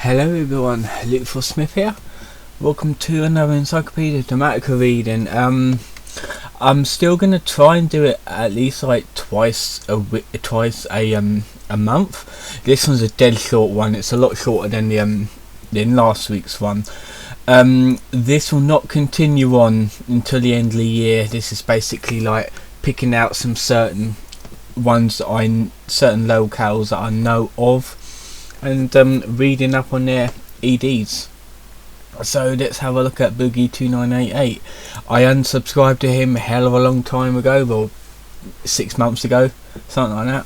Hello everyone, Luke Smith here. Welcome to another Encyclopedia Dramatica reading. I'm still gonna try and do it at least like twice a month. This one's a dead short one. It's a lot shorter than last week's one. This will not continue on until the end of the year. This is basically like picking out some certain ones that certain locales that I know of, and reading up on their EDs. So let's have a look at Boogie2988. I unsubscribed to him a hell of a long time ago, well 6 months ago, something like that,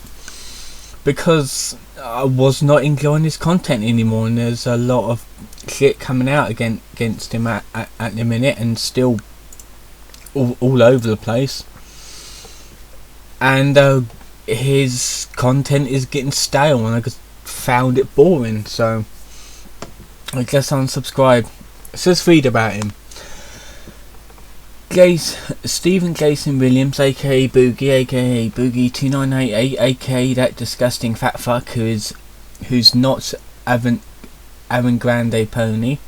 because I was not enjoying his content anymore, and there's a lot of shit coming out against him at the minute, and still all over the place, and his content is getting stale, and I just found it boring, so I guess unsubscribe. So let's read about him. Stephen Jason Williams, aka Boogie, aka Boogie2988, aka that disgusting fat fuck who's not Avon Grande Pony.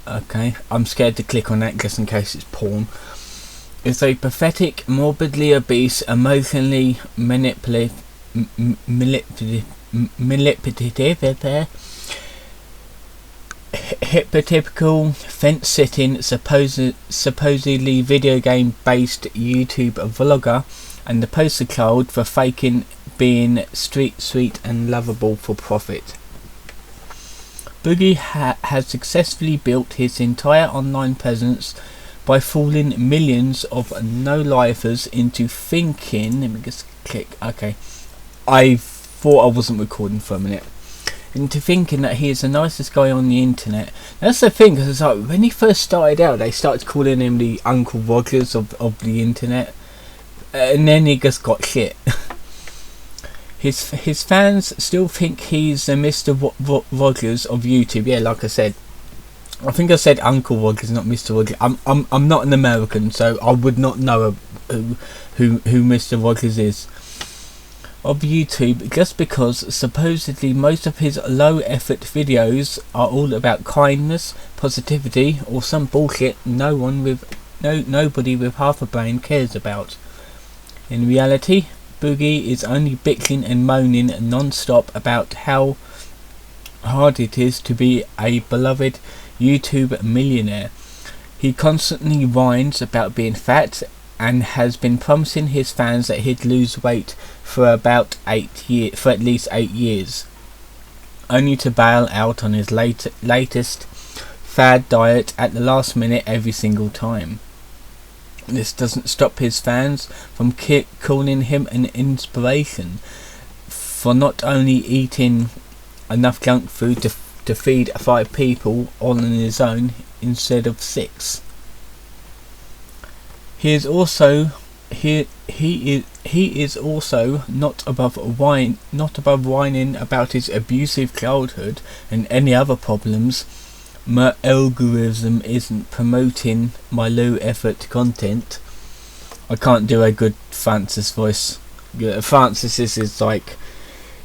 Okay, I'm scared to click on that just in case it's porn. Is a pathetic, morbidly obese, emotionally manipulative, hypotypical, fence-sitting, supposedly video game-based YouTube vlogger, and the poster child for faking being street sweet and lovable for profit. Boogie has successfully built his entire online presence by fooling millions of no-lifers into thinking. Let me just click. Okay, I thought I wasn't recording for a minute. Into thinking that he is the nicest guy on the internet. That's the thing, because it's like when he first started out, they started calling him the Uncle Rogers of the internet, and then he just got shit. His fans still think he's the Mr. Rogers of YouTube. Yeah, like I said, I think I said Uncle Rogers, not Mr. Rogers. I'm not an American, so I would not know who Mr. Rogers is of YouTube, just because supposedly most of his low effort videos are all about kindness, positivity, or some bullshit nobody with half a brain cares about. In reality, Boogie is only bitching and moaning non-stop about how hard it is to be a beloved YouTube millionaire. He constantly whines about being fat, and has been promising his fans that he'd lose weight for at least 8 years, only to bail out on his latest fad diet at the last minute every single time. This doesn't stop his fans from calling him an inspiration for not only eating enough junk food to feed 5 people all on his own instead of 6. He is also not above whining about his abusive childhood and any other problems. My algorithm isn't promoting my low effort content. I can't do a good Francis voice. Yeah, Francis is like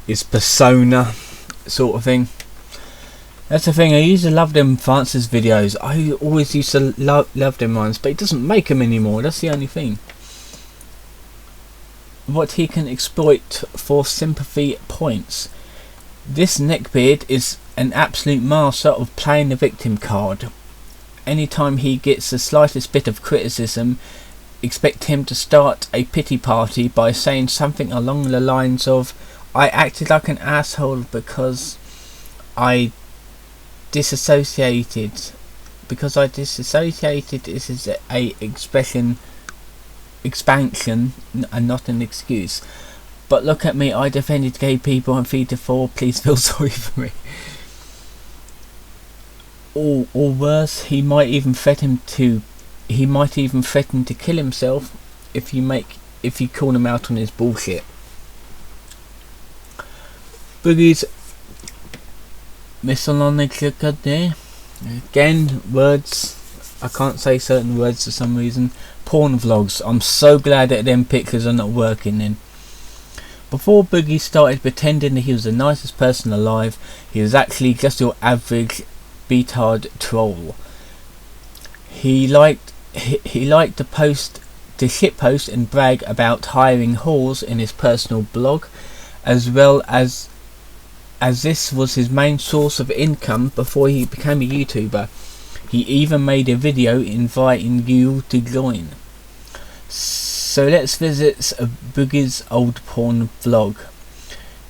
his persona sort of thing. That's the thing, I used to love them Francis videos. I always used to love them ones, but he doesn't make them anymore, that's the only thing. What he can exploit for sympathy points. This neckbeard is an absolute master of playing the victim card. Anytime he gets the slightest bit of criticism, expect him to start a pity party by saying something along the lines of, I acted like an asshole because I disassociated. This is a expansion and not an excuse. But look at me, I defended gay people and feed the 4, please feel sorry for me. Or worse, he might even threaten to kill himself if you call him out on his bullshit. Boogie's miscellaneous there. Again, words. I can't say certain words for some reason. Porn vlogs. I'm so glad that them pictures are not working then. Before Boogie started pretending that he was the nicest person alive, he was actually just your average betard troll. He liked to shitpost and brag about hiring whores in his personal blog, as well as this was his main source of income before he became a YouTuber. He even made a video inviting you to join. So let's visit Boogie's old porn vlog.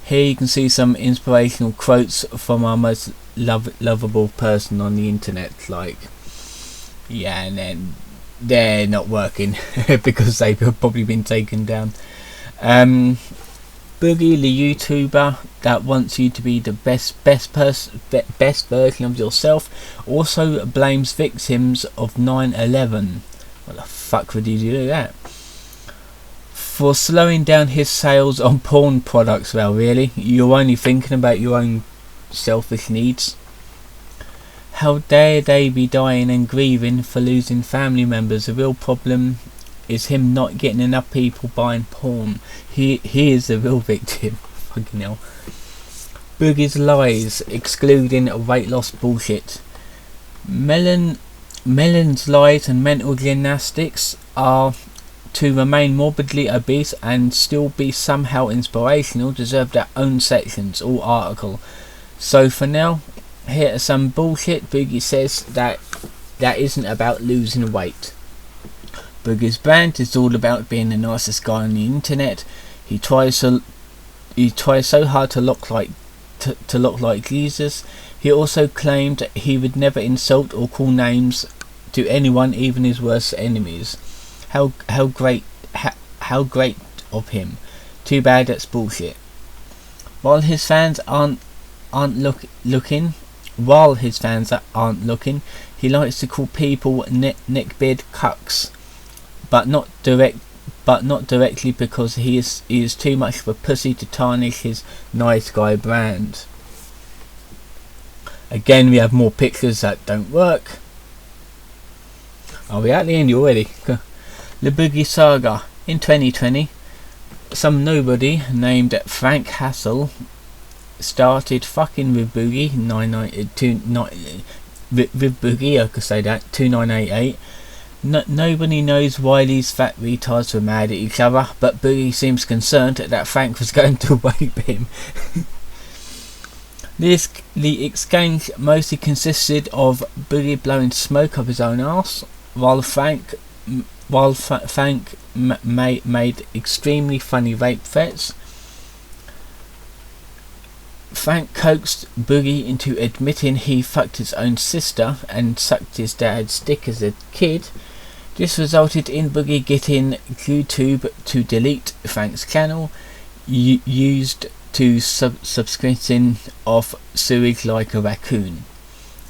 Here you can see some inspirational quotes from our most lovable person on the internet. Like, yeah, and then they're not working because they've probably been taken down. Boogie, the YouTuber that wants you to be the best version of yourself, also blames victims of 9/11. What the fuck would you do that? For slowing down his sales on porn products. Well, really? You're only thinking about your own selfish needs? How dare they be dying and grieving for losing family members? The real problem is him not getting enough people buying porn. He is the real victim. Fucking hell. Boogie's lies, excluding weight loss bullshit. Melon's lies and mental gymnastics are to remain morbidly obese and still be somehow inspirational deserve their own sections or article. So for now, here are some bullshit. Boogie says that isn't about losing weight. Boogie's brand is all about being the nicest guy on the internet. He tries so hard to look like Jesus. He also claimed he would never insult or call names to anyone, even his worst enemies. How great of him. Too bad that's bullshit. While his fans aren't looking, he likes to call people neckbeard cucks, but not directly, because he is too much of a pussy to tarnish his nice guy brand. Again, we have more pictures that don't work. Are we at the end already? The Boogie Saga. In 2020, some nobody named Frank Hassel started fucking with Boogie, I could say that, 2988. Nobody knows why these fat retards were mad at each other, but Boogie seems concerned that Frank was going to rape him. The exchange mostly consisted of Boogie blowing smoke up his own arse, while Frank made extremely funny rape threats. Frank coaxed Boogie into admitting he fucked his own sister and sucked his dad's dick as a kid. This resulted in Boogie getting YouTube to delete Frank's channel, used to subscription of sewage like a raccoon.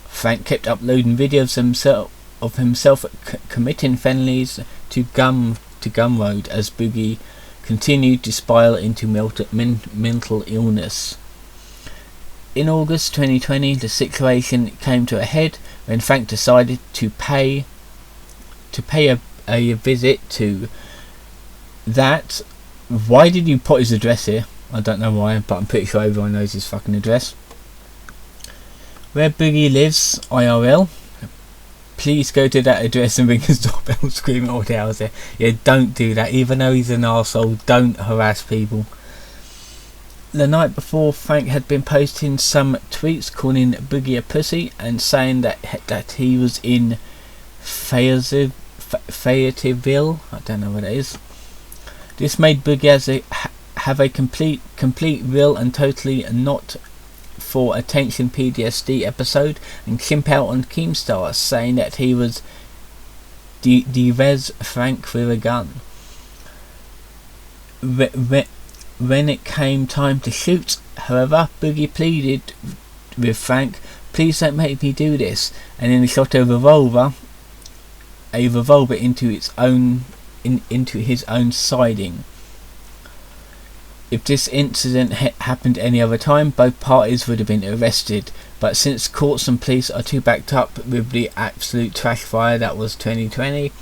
Frank kept uploading videos of himself committing felonies to Gumroad as Boogie continued to spiral into mental illness. In August 2020, the situation came to a head when Frank decided to pay a visit to that. Why did you put his address here? I don't know why, but I'm pretty sure everyone knows his fucking address. Where Boogie lives, IRL. Please go to that address and ring his doorbell, screaming all the hours there. Yeah, don't do that. Even though he's an arsehole, don't harass people. The night before, Frank had been posting some tweets calling Boogie a pussy and saying that he was in Fayetteville. I don't know what it is. This made Boogie have a complete real and totally not for attention PTSD episode and chimp out on Keemstar, saying that he was de-res Frank with a gun. When it came time to shoot, however, Boogie pleaded with Frank, "Please don't make me do this," and then he shot a revolver into his own siding. If this incident happened any other time, both parties would have been arrested, but since courts and police are too backed up with the absolute trash fire that was 2020,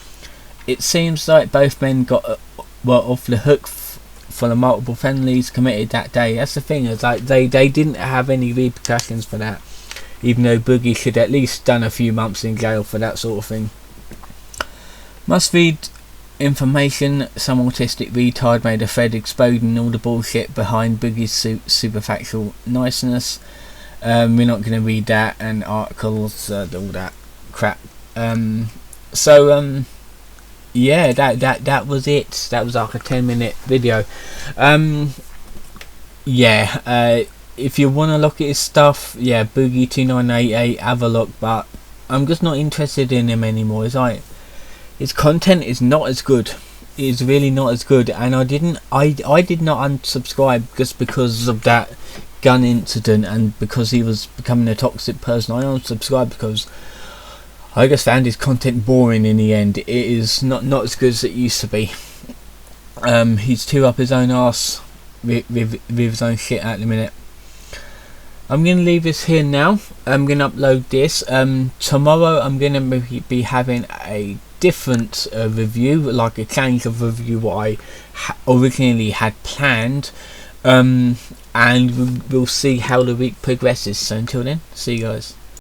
it seems like both men were off the hook for full of multiple felonies committed that day. That's the thing, is like they didn't have any repercussions for that, even though Boogie should at least done a few months in jail for that sort of thing. Must read information. Some autistic retard made a thread exposing all the bullshit behind Boogie's superfactual niceness. We're not going to read that, and articles, all that crap. Yeah, that was it. That was like a 10-minute video. If you want to look at his stuff, yeah, Boogie2988, have a look, but I'm just not interested in him anymore. It's like, his content is not as good. It is really not as good, and I did not unsubscribe just because of that gun incident and because he was becoming a toxic person. I unsubscribed because I just found his content boring in the end. It is not as good as it used to be. He's too up his own arse with his own shit at the minute. I'm going to leave this here now. I'm going to upload this. Tomorrow I'm going to be having a different review, like a change of review what I originally had planned. And we'll see how the week progresses. So until then, see you guys.